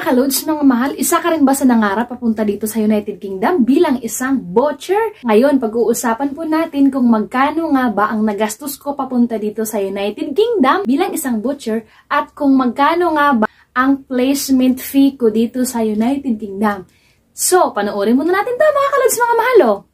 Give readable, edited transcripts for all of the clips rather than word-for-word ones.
kalods, mga mahal, isa ka rin ba sa nangarap papunta dito sa United Kingdom bilang isang butcher? Ngayon, pag-uusapan po natin kung magkano nga ba ang nagastos ko papunta dito sa United Kingdom bilang isang butcher at kung magkano nga ba ang placement fee ko dito sa United Kingdom. So, panoorin muna natin ito, mga kalods, mga mahal, oh.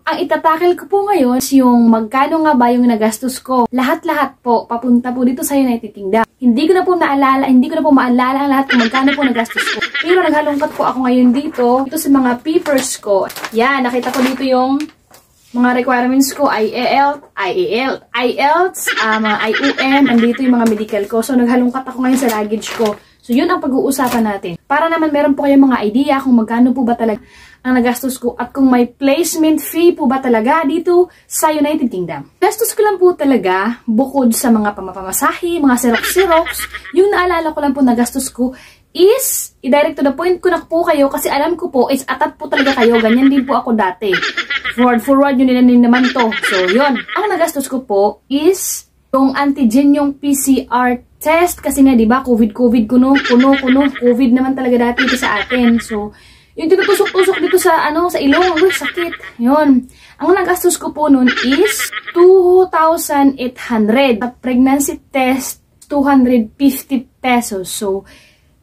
Ang itatakil ko po ngayon is yung magkano nga ba yung nagastos ko. Lahat-lahat po, papunta po dito sa United Kingdom. Hindi ko na po maalala ang lahat kung magkano po nagastos ko. Pero naghalongkat po ako ngayon dito sa mga papers ko. Yan, nakita ko dito yung mga requirements ko, IELTS, IUM, andito yung mga medical ko. So, naghalongkat ako ngayon sa luggage ko. So, yun ang pag-uusapan natin. Para naman meron po kayong mga idea kung magkano po ba talaga ang nagastos ko at kung may placement fee po ba talaga dito sa United Kingdom. Gastos ko lang po talaga, bukod sa mga pamapamasahe, mga xerox, yung naalala ko lang po na gastos ko is, i-direct to the point ko na po kayo kasi alam ko po, is atat po talaga kayo. Ganyan din po ako dati. Forward, yun din naman to. So, yun. Ang nagastos ko po is yung antigen, yung PCR test. Kasi nga, di ba, COVID, kuno. COVID naman talaga dati sa atin. So, yung tinutusok-tusok dito sa, sa ilong. Uy, sakit. Yun. Ang nagastos ko po nun is 2,800. At pregnancy test, 250 pesos. So,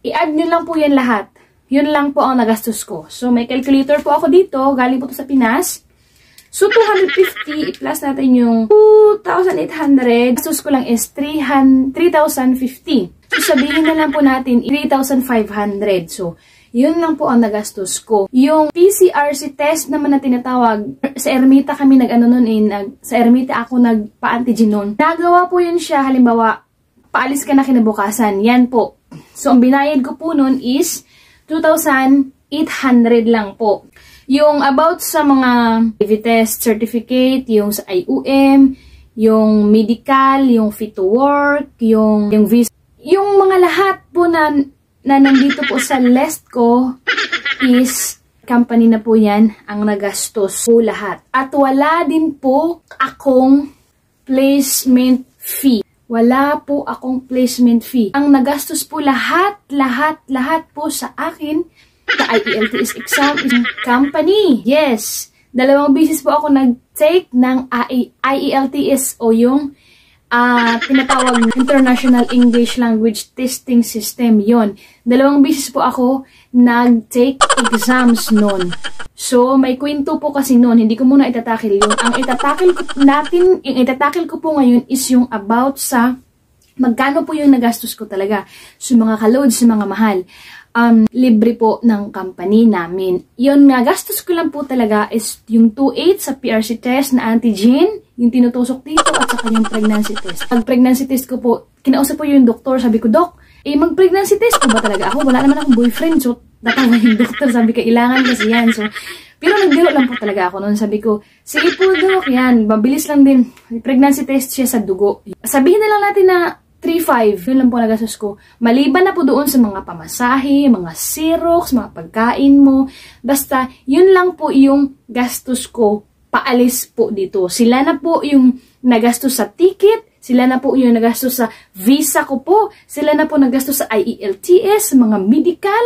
i-add nyo lang po yan lahat. Yun lang po ang nagastos ko. So, may calculator po ako dito. Galing po to sa Pinas. So, 250, i-plus natin yung 2,800. Gastos ko lang is 3,050. So, sabihin na lang po natin 3,500. So, yun lang po ang nagastos ko. Yung PCRC test naman na tinatawag, sa Ermita kami sa Ermita ako nagpa-antigen nun. Nagawa po yun siya, halimbawa, paalis ka na kinabukasan. Yan po. So, ang binayad ko po nun is 2,800 lang po. Yung about sa mga TV test certificate, yung sa IUM, yung medical, yung fit to work, yung visa, yung mga lahat po na nandito po sa list ko is company na po yan ang nagastos po lahat. At wala din po akong placement fee. Wala po akong placement fee. Ang nagastos po lahat po sa akin sa IELTS exam is company. Yes. 2 beses po ako nag-take ng IELTS o yung tinatawag International English Language Testing System. Yon. 2 beses po ako nag-take exams nun. So, may kwento po kasi nun. Hindi ko muna itatakil yun. Ang itatakil ko po ngayon is yung about sa magkano po yung nagastos ko talaga. So, mga kalods, mga mahal. Libre po ng company namin. Yun nga, gastos ko lang po talaga is yung 2,800 sa PRC test na antigen, yung tinutusok dito at saka yung pregnancy test. Pag-pregnancy test ko po, kinausap po yung doktor, sabi ko, Dok, mag-pregnancy test ko ba talaga ako? Wala naman akong boyfriend, so natawa yung doktor, sabi ko, kailangan kasi yan. So, pero nagbiro lang po talaga ako noon. Sabi ko, sige po, Dok, yan, mabilis lang din. Pregnancy test siya sa dugo. Sabihin na lang natin na 3,500, yun lang po nagastos ko. Maliban na po doon sa mga pamasahe, mga xerox, mga pagkain mo. Basta, yun lang po yung gastos ko paalis po dito. Sila na po yung nagastos sa ticket, sila na po yung nagastos sa visa ko po, sila na po nagastos sa IELTS, mga medical,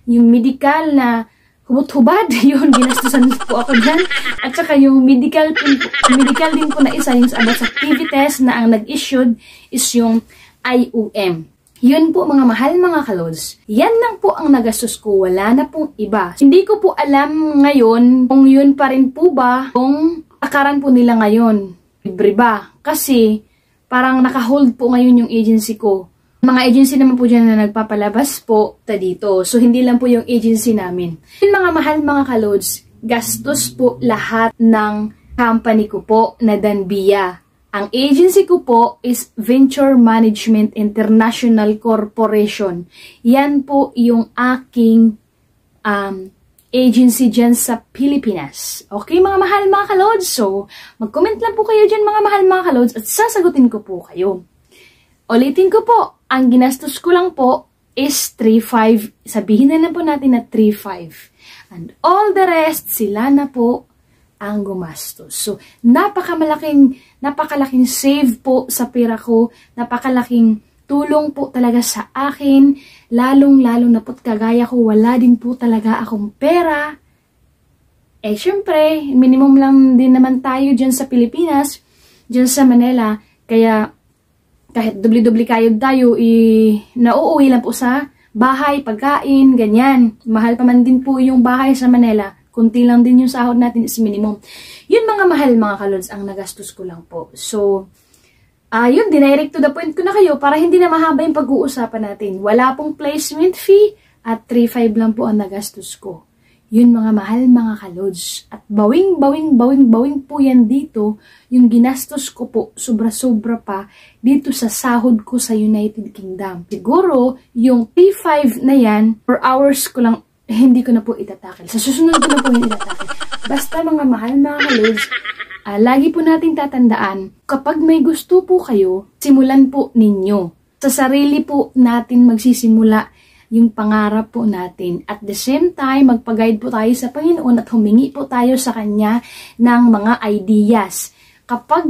yung medical na hubot-hubad, yun, ginastusan po ako dyan. At saka yung medical din po na isa, yung about sa TV test na ang nag-issued is yung IUM. Yun po mga mahal mga kalods. Yan lang po ang nagastos ko. Wala na pong iba. Hindi ko po alam ngayon kung yun pa rin po ba kung akaran po nila ngayon. Libre ba? Kasi parang naka-hold po ngayon yung agency ko. Mga agency naman po dyan na nagpapalabas po dito. So hindi lang po yung agency namin. Yun mga mahal mga kalods, gastos po lahat ng company ko po na Danbia. Ang agency ko po is Venture Management International Corporation. Yan po yung aking agency dyan sa Pilipinas. Okay mga mahal mga kalods? So, mag-comment lang po kayo dyan mga mahal mga kalods at sasagutin ko po kayo. Ulitin ko po, ang ginastos ko lang po is 3,500. Sabihin na lang po natin na 3,500. And all the rest, sila na po ang gumastos. So, napakalaking save po sa pera ko, napakalaking tulong po talaga sa akin, lalong-lalo na po't kagaya ko, wala din po talaga akong pera. Eh, syempre, minimum lang din naman tayo dyan sa Pilipinas, dyan sa Manila, kaya kahit dubli-dubli kayod tayo, nauuwi lang po sa bahay, pagkain, ganyan. Mahal pa man din po yung bahay sa Manila. Kunti lang din yung sahod natin is minimum. Yun mga mahal mga kalods, ang nagastos ko lang po. So, yun, dinirect to the point ko na kayo para hindi na mahaba yung pag-uusapan natin. Wala pong placement fee at 3,500 lang po ang nagastos ko. Yun mga mahal mga kalods. At bawing po yan dito, yung ginastos ko po, sobra-sobra pa dito sa sahod ko sa United Kingdom. Siguro, yung P5 na yan, per hours ko lang, hindi ko na po itatakil. Sa susunod ko na po yung itatakil. Basta mga mahal mga kalods, lagi po nating tatandaan, kapag may gusto po kayo, simulan po ninyo. Sa sarili po natin magsisimula yung pangarap po natin. At the same time, magpag-guide po tayo sa Panginoon at humingi po tayo sa Kanya ng mga ideas. Kapag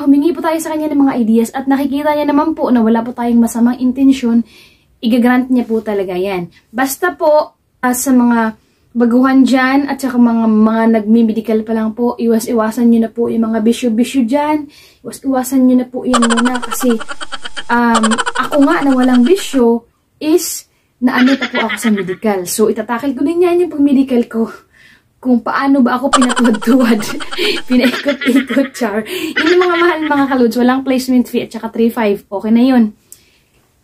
humingi po tayo sa Kanya ng mga ideas at nakikita niya naman po na wala po tayong masamang intensyon, igagrant niya po talaga yan. Basta po, sa mga baguhan dyan at saka mga nagmi-medical pa lang po, iwas-iwasan nyo na po yung mga bisyo-bisyo dyan. Iwas-iwasan nyo na po yan muna kasi ako nga na walang bisyo is naano pa po ako sa medical. So, itatakil ko din yan yung pag-medical ko. Kung paano ba ako pinatuwad-tuwad, pinaikot-ikot, char. Yun yung mga mahal mga kalods, walang placement fee at saka 3,500. Okay na yun.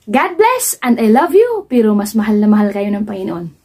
God bless and I love you, pero mas mahal na mahal kayo ng Panginoon.